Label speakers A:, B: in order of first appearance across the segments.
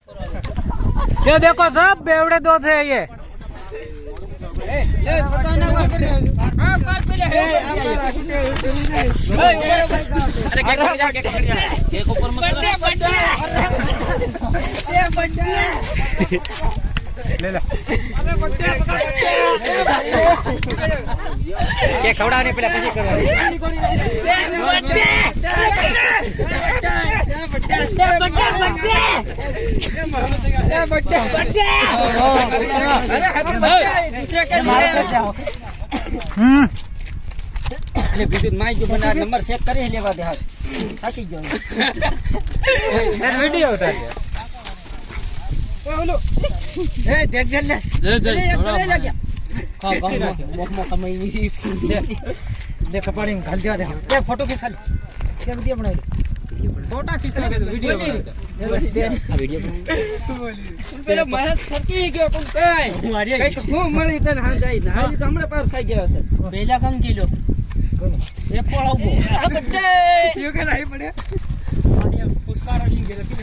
A: ये देखो सब बेवड़े दो थे ये। ये खवड़ा ने पहले पीछे करवा એટલે બીજું માઈ જો બના નંબર સેટ કરી લેવા દે હાથ થાકી ગયો એ વિડિયો ઉતાર ઓલો એ દેખ જલ લે લે લાગ્યા કા કા મોક કમાઈ ની દેખ પાણી ઘાલ દે દે એ ફોટો કે ખાલી કે વિડિયો બનાવી ફોટા ખીચવા કે વિડિયો બનાવી આ વિડિયો પેલા મહેનત થકી ગયો કોણ કઈ કઈ હું મળી તને હા જાય ને હાજી તો હમણે પાર થઈ ગયા છે પહેલા કામ કીલો એક કોળ આવવો આ બચ્ચે યો કે નહીં પડે પુષ્કાર લી ગયો કે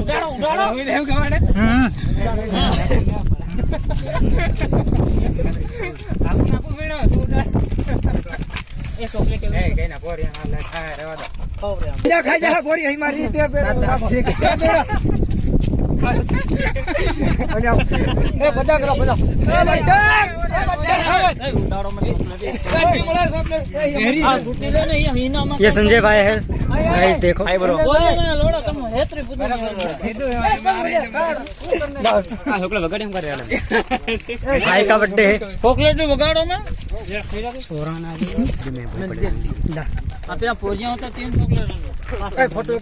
A: ઉડાડો ઉડાડો હું લેવ ગવાડે આપો આપો મેળો તું ઉડાડ એ ચોકલેટ એ કઈ ના પોરી આ લે ખાય રેવા દો ખવરે જા ખાઈ જા પોરી અહીં મારી તે બે એ બધા કરો બધા ये संजय भाई है गाइस देखो भाई ब्रो भाई का बर्थडे है चॉकलेट भी बगाड़ो में सोराना आप यहाँ पोरियां होता 3 चॉकलेट फोटो